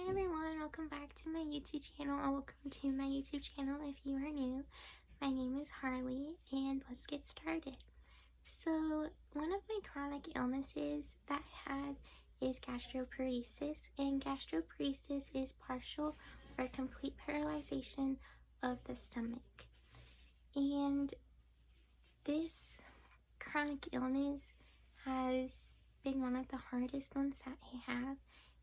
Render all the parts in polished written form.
Hi everyone, welcome back to my YouTube channel, or welcome to my YouTube channel if you are new. My name is Harley, and let's get started. So, one of my chronic illnesses that I had is gastroparesis, and gastroparesis is partial or complete paralyzation of the stomach. And this chronic illness has been one of the hardest ones that I have.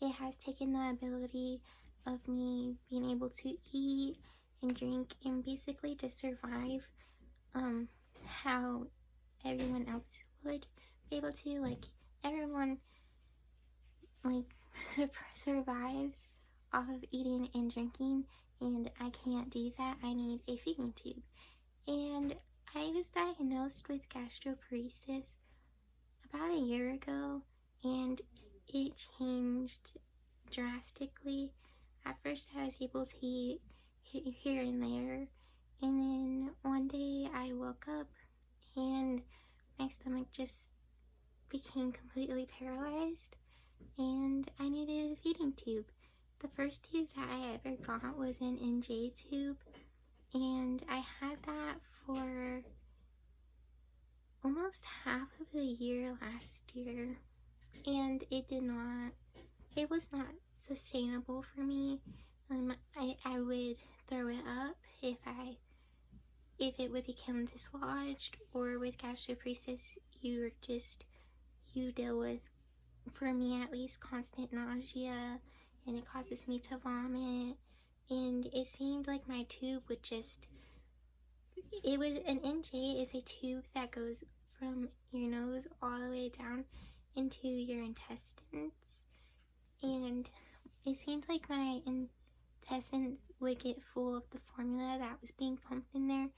It has taken the ability of me being able to eat and drink and basically to survive how everyone else would be able to. Like, everyone survives off of eating and drinking, and I can't do that. I need a feeding tube. And I was diagnosed with gastroparesis about a year ago, and it changed drastically. At first I was able to eat here and there, and then one day I woke up and my stomach just became completely paralyzed and I needed a feeding tube. The first tube that I ever got was an NJ tube, and I had that for almost half of the year last year, and it was not sustainable for me. I would throw it up if it would become dislodged, or with gastroparesis you deal with, for me at least, constant nausea, and it causes me to vomit, and it seemed like my tube would just, it was, an NJ is a tube that goes from your nose all the way down into your intestines, and it seemed like my intestines would get full of the formula that was being pumped in there,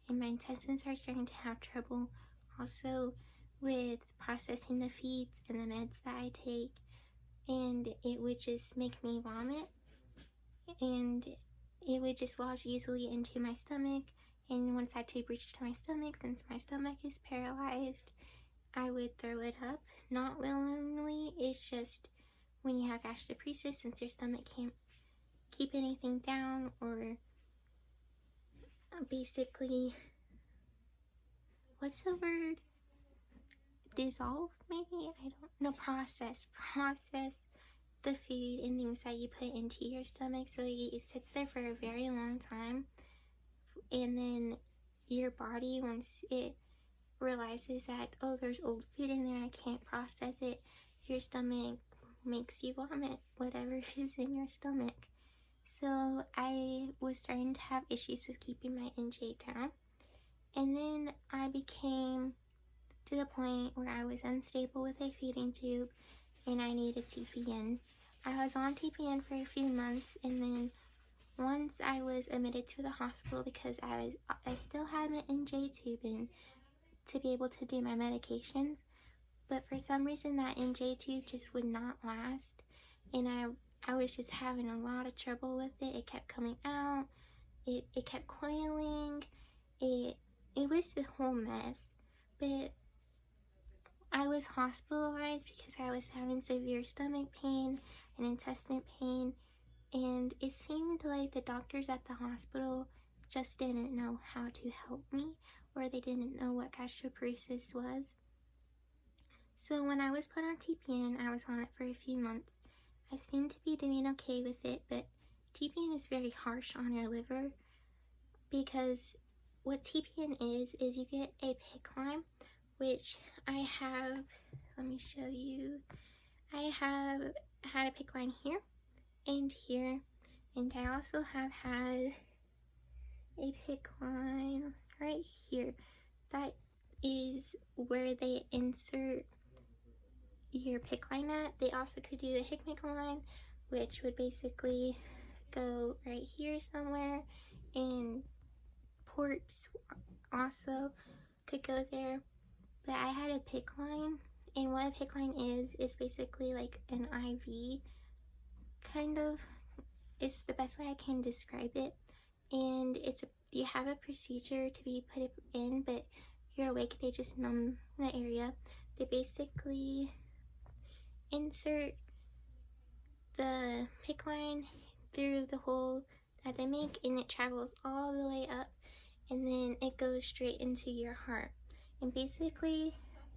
and my intestines are starting to have trouble also with processing the feeds and the meds that I take, and it would just make me vomit, and it would just lodge easily into my stomach. And once that tube reached my stomach, since my stomach is paralyzed, I would throw it up. Not willingly, it's just when you have gastroparesis, since your stomach can't keep anything down, or basically, what's the word? Dissolve, maybe? I don't know. Process the food and things that you put into your stomach, so it sits there for a very long time, and then your body, once it realizes that, oh, there's old food in there, I can't process it, your stomach makes you vomit whatever is in your stomach. So I was starting to have issues with keeping my NJ down, and then I became to the point where I was unstable with a feeding tube and I needed TPN. I was on TPN for a few months, and then once I was admitted to the hospital because I still had my NJ tube in to be able to do my medications, but for some reason that NJ tube just would not last, and I was just having a lot of trouble with it. It kept coming out, it kept coiling, it was a whole mess. But I was hospitalized because I was having severe stomach pain and intestinal pain, and it seemed like the doctors at the hospital just didn't know how to help me, or they didn't know what gastroparesis was. So when I was put on TPN, I was on it for a few months. I seemed to be doing okay with it, but TPN is very harsh on your liver, because what TPN is you get a PICC line, which I have, let me show you. I have had a PICC line here and here, and I also have had a PICC line right here. That is where they insert your PICC line at. They also could do a HICMIC line, which would basically go right here somewhere, and ports also could go there. But I had a PICC line, and what a PICC line is basically like an IV, kind of. It's the best way I can describe it. And you have a procedure to be put it in, but you're awake, they just numb the area. They basically insert the PICC line through the hole that they make, and it travels all the way up, and then it goes straight into your heart. And basically,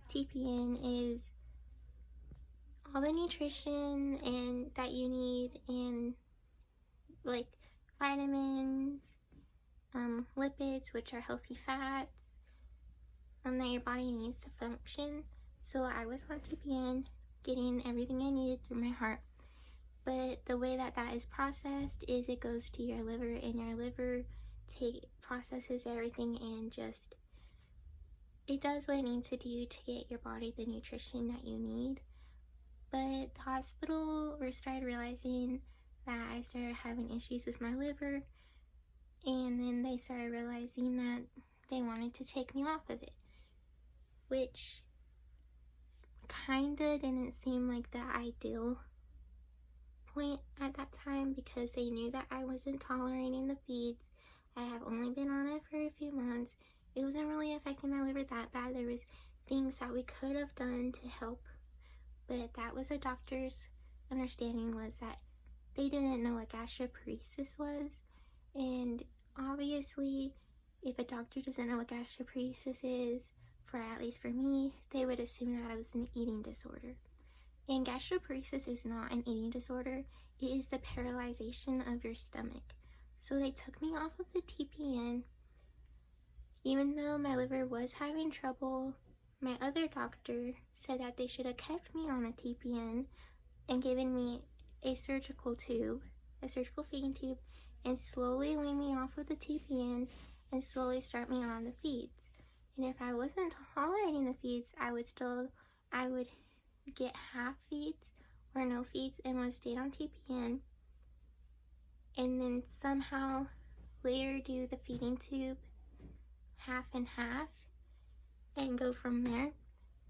TPN is all the nutrition and that you need, and like vitamins, lipids, which are healthy fats, that your body needs to function. So I was on TPN, getting everything I needed through my heart. But the way that that is processed is it goes to your liver, and your liver processes everything and just, it does what it needs to do to get your body the nutrition that you need. But the hospital started realizing that I started having issues with my liver, and then they started realizing that they wanted to take me off of it, which kinda didn't seem like the ideal point at that time, because they knew that I wasn't tolerating the feeds. I have only been on it for a few months. It wasn't really affecting my liver that bad. There was things that we could have done to help, but that was a doctor's understanding, was that they didn't know what gastroparesis was. And obviously, if a doctor doesn't know what gastroparesis is, at least for me, they would assume that I was an eating disorder. And gastroparesis is not an eating disorder. It is the paralyzation of your stomach. So they took me off of the TPN. Even though my liver was having trouble, my other doctor said that they should have kept me on a TPN and given me a surgical tube, a surgical feeding tube, and slowly wean me off of the TPN and slowly start me on the feeds. And if I wasn't tolerating the feeds, I would get half feeds or no feeds and would stay on TPN, and then somehow later do the feeding tube half and half and go from there.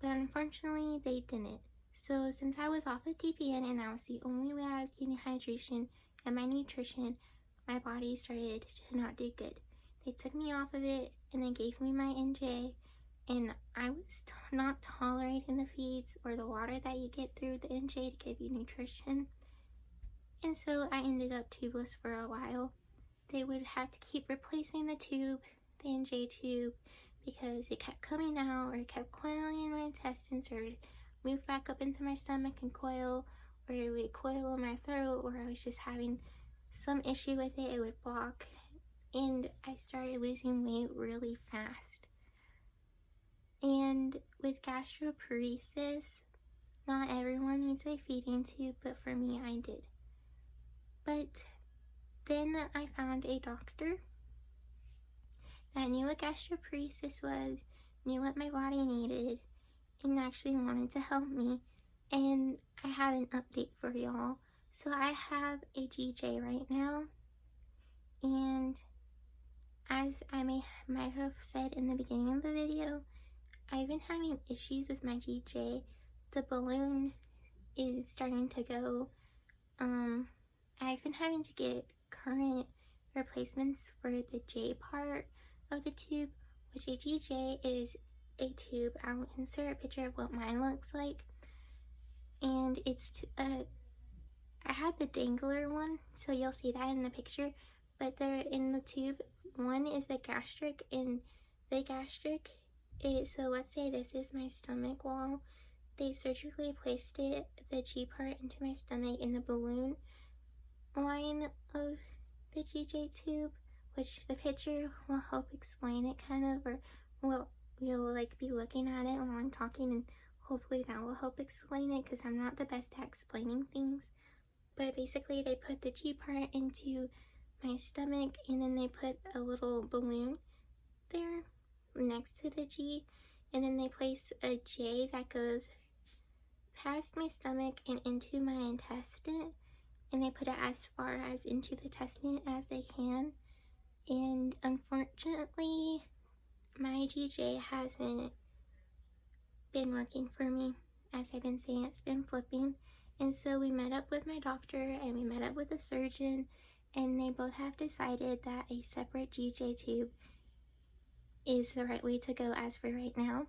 But unfortunately, they didn't. So since I was off the TPN and that was the only way I was getting hydration and my nutrition, my body started to not do good. They took me off of it and they gave me my NJ, and I was not tolerating the feeds or the water that you get through the NJ to give you nutrition. And so I ended up tubeless for a while. They would have to keep replacing the tube, the NJ tube, because it kept coming out, or it kept coiling in my intestines, or it moved back up into my stomach and coil, or it would coil in my throat, or I was just having some issue with it, it would block. And I started losing weight really fast. And with gastroparesis, not everyone needs a feeding tube, but for me, I did. But then I found a doctor that knew what gastroparesis was, knew what my body needed, and actually wanted to help me. And I have an update for y'all. So I have a GJ right now, and as I might have said in the beginning of the video, I've been having issues with my GJ. The balloon is starting to go. I've been having to get current replacements for the J part of the tube, which a GJ is a tube. I'll insert a picture of what mine looks like. And it's, I had the dangler one, so you'll see that in the picture, but they're in the tube. One is the gastric, and the gastric is, so let's say this is my stomach wall. They surgically placed it, the G part, into my stomach in the balloon line of the GJ tube, which the picture will help explain it kind of, or well, you'll like be looking at it while I'm talking, and hopefully that will help explain it, because I'm not the best at explaining things. But basically they put the G part into my stomach, and then they put a little balloon there next to the G, and then they place a J that goes past my stomach and into my intestine, and they put it as far as into the intestine as they can. And unfortunately, my GJ hasn't been working for me. As I've been saying, it's been flipping. And so we met up with my doctor and we met up with a surgeon, and they both have decided that a separate GJ tube is the right way to go as for right now.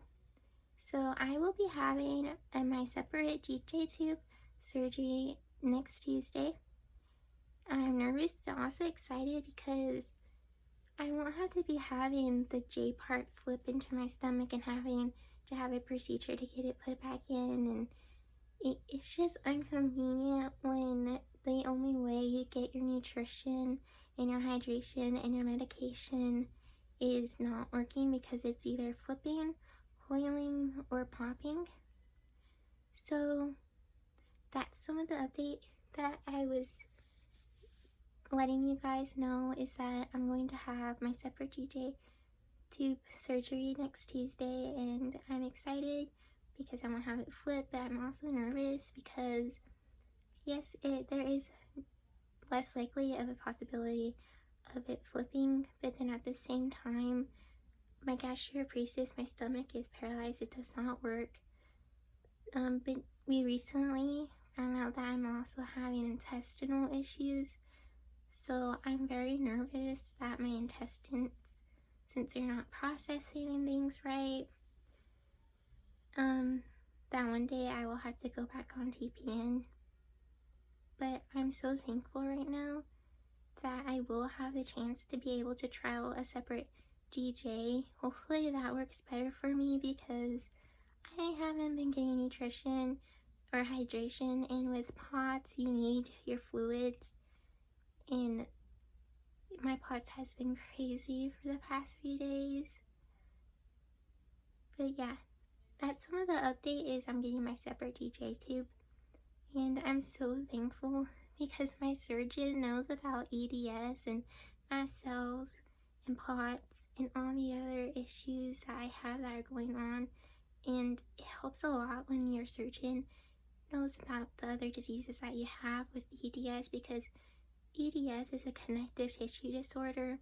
So I will be having my separate GJ tube surgery next Tuesday. I'm nervous but also excited because I won't have to be having the J part flip into my stomach and having to have a procedure to get it put back in, and it's just inconvenient when the only way you get your nutrition and your hydration and your medication is not working because it's either flipping, coiling, or popping. So that's some of the update that I was letting you guys know, is that I'm going to have my separate GJ tube surgery next Tuesday, and I'm excited because I won't have it flip, but I'm also nervous because yes, there is less likely of a possibility of it flipping, but then at the same time, my gastroparesis, my stomach is paralyzed, it does not work. But we recently found out that I'm also having intestinal issues, so I'm very nervous that my intestines, since they're not processing things right, that one day I will have to go back on TPN. But I'm so thankful right now that I will have the chance to be able to trial a separate GJ. Hopefully that works better for me because I haven't been getting nutrition or hydration, and with POTS you need your fluids, and my POTS has been crazy for the past few days. But yeah, that's some of the update, is I'm getting my separate GJ tube, and I'm so thankful because my surgeon knows about EDS and mast cells and POTS and all the other issues that I have that are going on, and it helps a lot when your surgeon knows about the other diseases that you have with EDS, because EDS is a connective tissue disorder,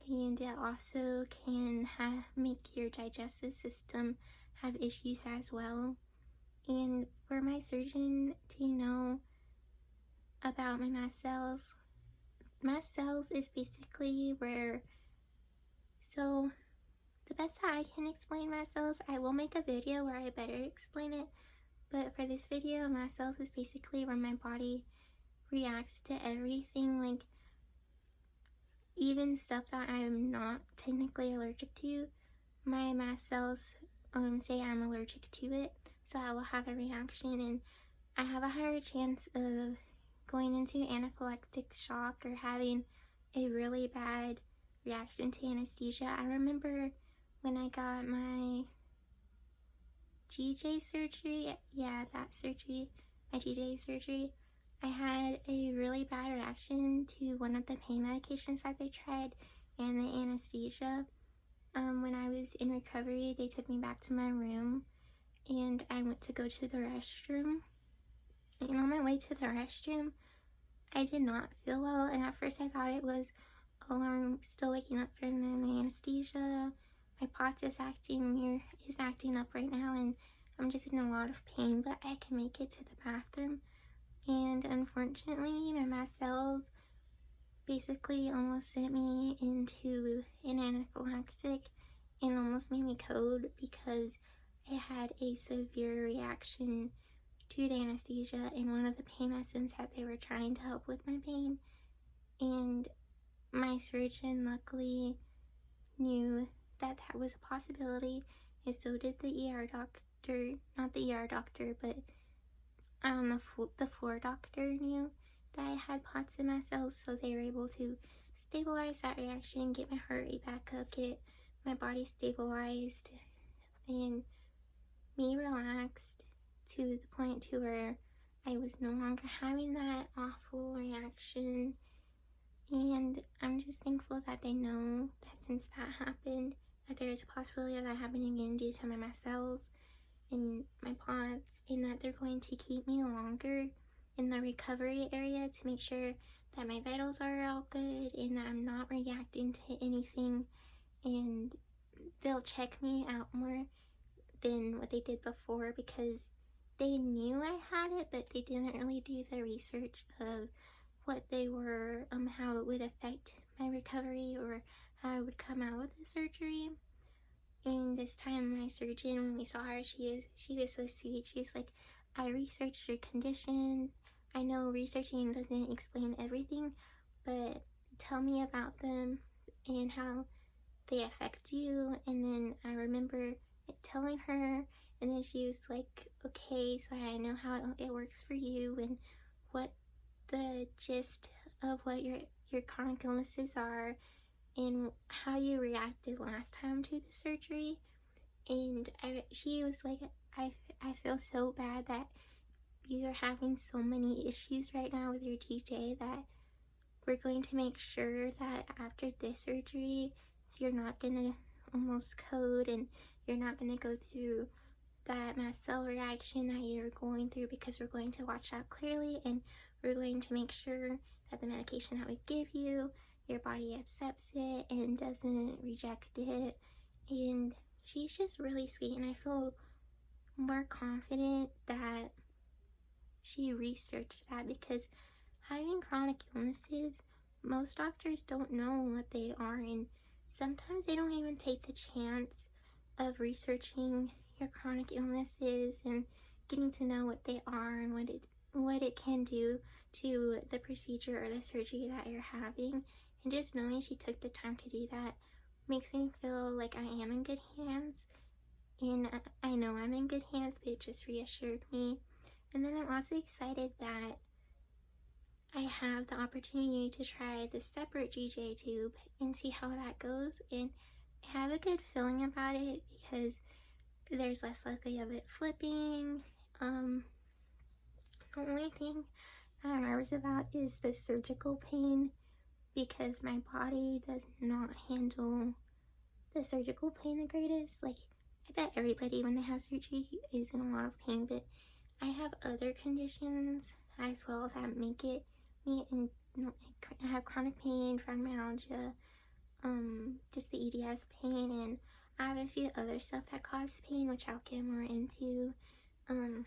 and it also can make your digestive system have issues as well. And for my surgeon to know about my mast cells is basically where, so the best that I can explain mast cells, I will make a video where I better explain it, but for this video, mast cells is basically where my body reacts to everything, like even stuff that I'm not technically allergic to. My mast cells say I'm allergic to it, so I will have a reaction, and I have a higher chance of going into anaphylactic shock or having a really bad reaction to anesthesia. I remember when I got my GJ surgery, my GJ surgery, I had a really bad reaction to one of the pain medications that they tried and the anesthesia. When I was in recovery, they took me back to my room, and I went to go to the restroom. And on my way to the restroom, I did not feel well, and at first I thought it was, oh, I'm still waking up from the anesthesia. My POTS is acting up right now, and I'm just in a lot of pain, but I can make it to the bathroom. And unfortunately, my mast cells basically almost sent me into an anaphylactic and almost made me code because I had a severe reaction to the anesthesia and one of the pain medicines that they were trying to help with my pain. And my surgeon luckily knew that that was a possibility, and so did the ER doctor, not the ER doctor, but the floor doctor knew that I had POTS in my cells, so they were able to stabilize that reaction, get my heart rate back up, get my body stabilized, and me relaxed to the point to where I was no longer having that awful reaction. And I'm just thankful that they know that since that happened, that there is a possibility of that happening again due to my mast cells and my POTS, and that they're going to keep me longer in the recovery area to make sure that my vitals are all good and that I'm not reacting to anything, and they'll check me out more than what they did before because they knew I had it, but they didn't really do the research of what they were, how it would affect my recovery or how I would come out with the surgery. And this time my surgeon, when we saw her, she was so sweet. She's like, I researched your conditions, I know researching doesn't explain everything, but tell me about them and how they affect you. And then I remember telling her, and then she was like, okay, so I know how it works for you and what the gist of what your chronic illnesses are and how you reacted last time to the surgery. And she was like, I feel so bad that you're having so many issues right now with your TJ that we're going to make sure that after this surgery, you're not gonna almost code and you're not gonna go through that mast cell reaction that you're going through, because we're going to watch out clearly and we're going to make sure that the medication that we give you, your body accepts it and doesn't reject it. And she's just really sweet, and I feel more confident that she researched that, because having chronic illnesses, most doctors don't know what they are, and sometimes they don't even take the chance of researching your chronic illnesses and getting to know what they are and what it can do to the procedure or the surgery that you're having. And just knowing she took the time to do that makes me feel like I am in good hands. And I know I'm in good hands, but it just reassured me. And then I'm also excited that I have the opportunity to try the separate GJ tube and see how that goes. And I have a good feeling about it because there's less likely of it flipping. The only thing I'm nervous about is the surgical pain, because my body does not handle the surgical pain the greatest. Like, I bet everybody when they have surgery is in a lot of pain, but I have other conditions as well that make it me, and I have chronic pain, fibromyalgia, just the EDS pain, and I have a few other stuff that cause pain, which I'll get more into in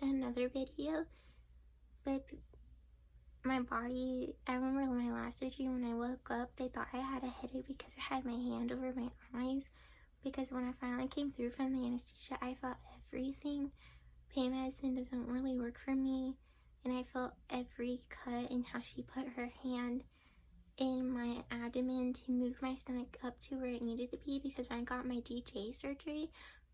another video. But my body, I remember my last surgery, when I woke up, they thought I had a headache because I had my hand over my eyes, because when I finally came through from the anesthesia, I felt everything. Pain medicine doesn't really work for me, and I felt every cut and how she put her hand in my abdomen to move my stomach up to where it needed to be, because when I got my DJ surgery,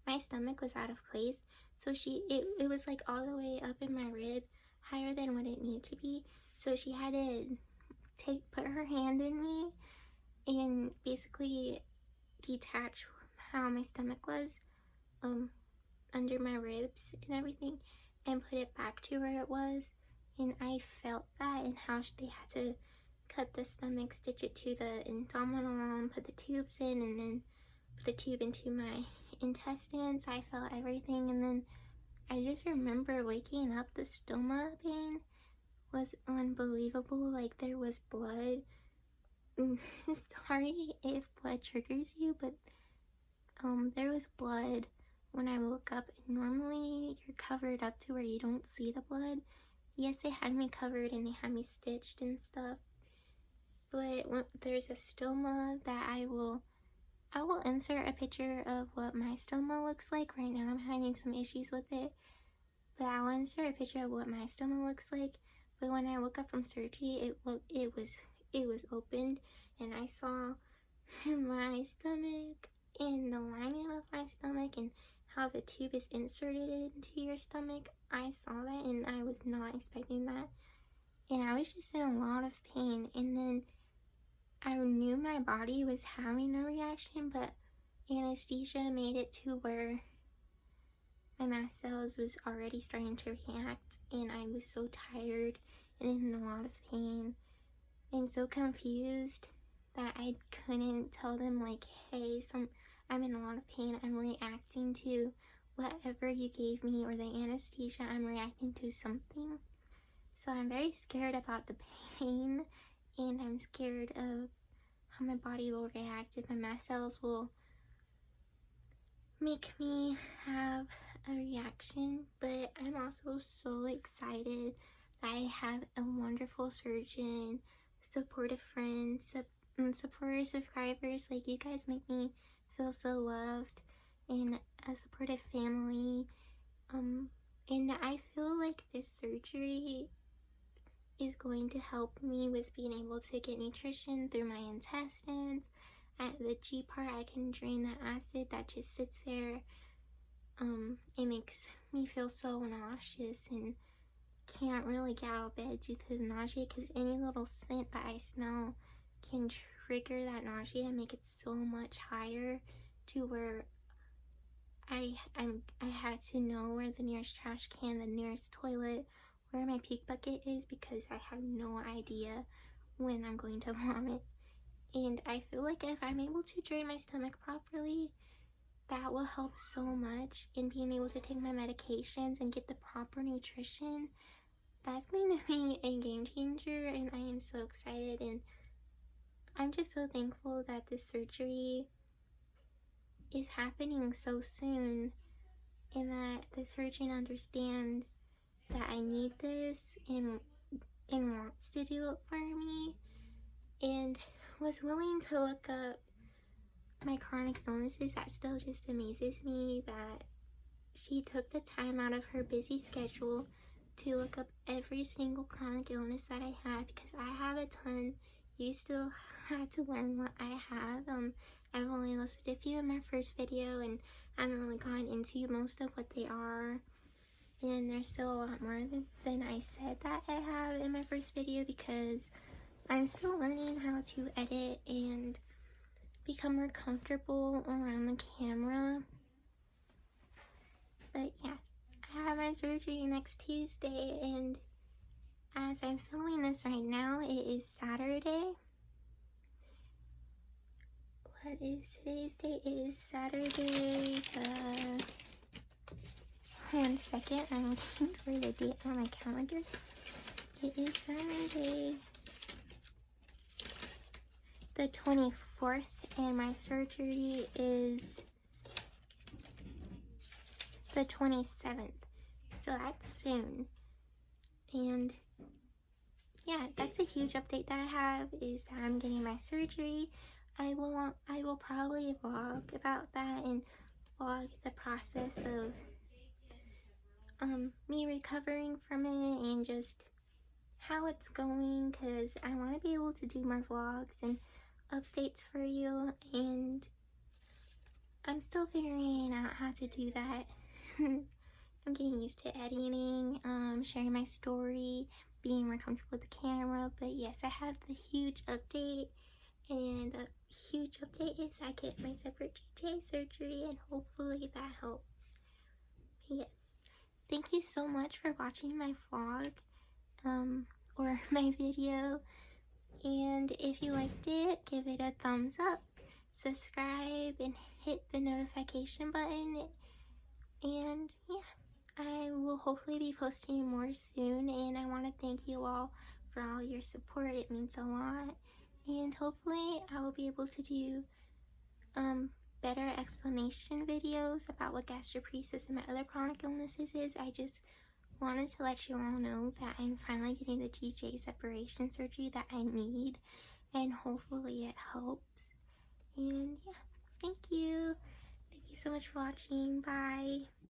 my stomach was out of place. So it was like all the way up in my rib, higher than what it needed to be. So she had to put her hand in me and basically detach how my stomach was under my ribs and everything, and put it back to where it was. And I felt that, and how they had to cut the stomach, stitch it to the abdominal wall, put the tubes in, and then put the tube into my intestines. I felt everything, and then I just remember waking up. The stoma pain was unbelievable. Like, there was blood. Sorry if blood triggers you, but there was blood when I woke up. Normally you're covered up to where you don't see the blood. Yes, they had me covered and they had me stitched and stuff, but there's a stoma that I will insert a picture of what my stoma looks like. Right now I'm having some issues with it, but I'll insert a picture of what my stoma looks like. But when I woke up from surgery, it was opened, and I saw my stomach and the lining of my stomach and how the tube is inserted into your stomach. I saw that, and I was not expecting that, and I was just in a lot of pain. And then I knew my body was having a reaction, but anesthesia made it to where my mast cells was already starting to react, and I was so tired and in a lot of pain and so confused that I couldn't tell them, like, hey, I'm in a lot of pain, I'm reacting to whatever you gave me, or the anesthesia, I'm reacting to something. So I'm very scared about the pain, and I'm scared of how my body will react, if my mast cells will make me have a reaction. But I'm also so excited that I have a wonderful surgeon, supportive friends, supportive subscribers. Like, you guys make me feel so loved, and a supportive family. And I feel like this surgery is going to help me with being able to get nutrition through my intestines. At the G part, I can drain the acid that just sits there. It makes me feel so nauseous and can't really get out of bed due to the nausea, because any little scent that I smell can trigger that nausea and make it so much higher to where I had to know where the nearest trash can, the nearest toilet, where my puke bucket is, because I have no idea when I'm going to vomit. And I feel like if I'm able to drain my stomach properly, that will help so much in being able to take my medications and get the proper nutrition. That's going to be a game changer, and I am so excited, and I'm just so thankful that this surgery is happening so soon, and that the surgeon understands that I need this and wants to do it for me, and was willing to look up my chronic illnesses. That still just amazes me that she took the time out of her busy schedule to look up every single chronic illness that I have, because I have a ton. You still have to learn what I have. I've only listed a few in my first video, and I haven't really gone into most of what they are, and there's still a lot more than I said that I have in my first video, because I'm still learning how to edit and become more comfortable around the camera. But yeah, I have my surgery next Tuesday, and as I'm filming this right now, it is Saturday. What is today's date? It is Saturday, 1 second, I'm looking for the date on my calendar. It is Saturday the 24th, and my surgery is the 27th, so that's soon. And yeah, that's a huge update that I have, is that I'm getting my surgery. I will probably vlog about that and vlog the process of me recovering from it and just how it's going, because I want to be able to do more vlogs and updates for you, and I'm still figuring out how to do that. I'm getting used to editing, sharing my story, being more comfortable with the camera. But yes, I have the huge update, and the huge update is I get my separate GJ surgery, and hopefully that helps. But yes, thank you so much for watching my vlog, or my video, and if you liked it, give it a thumbs up, subscribe, and hit the notification button. And yeah, I will hopefully be posting more soon, and I want to thank you all for all your support. It means a lot, and hopefully I will be able to do better explanation videos about what gastroparesis and my other chronic illnesses is. I just wanted to let you all know that I'm finally getting the GJ separation surgery that I need, and hopefully it helps. And yeah, thank you so much for watching. Bye.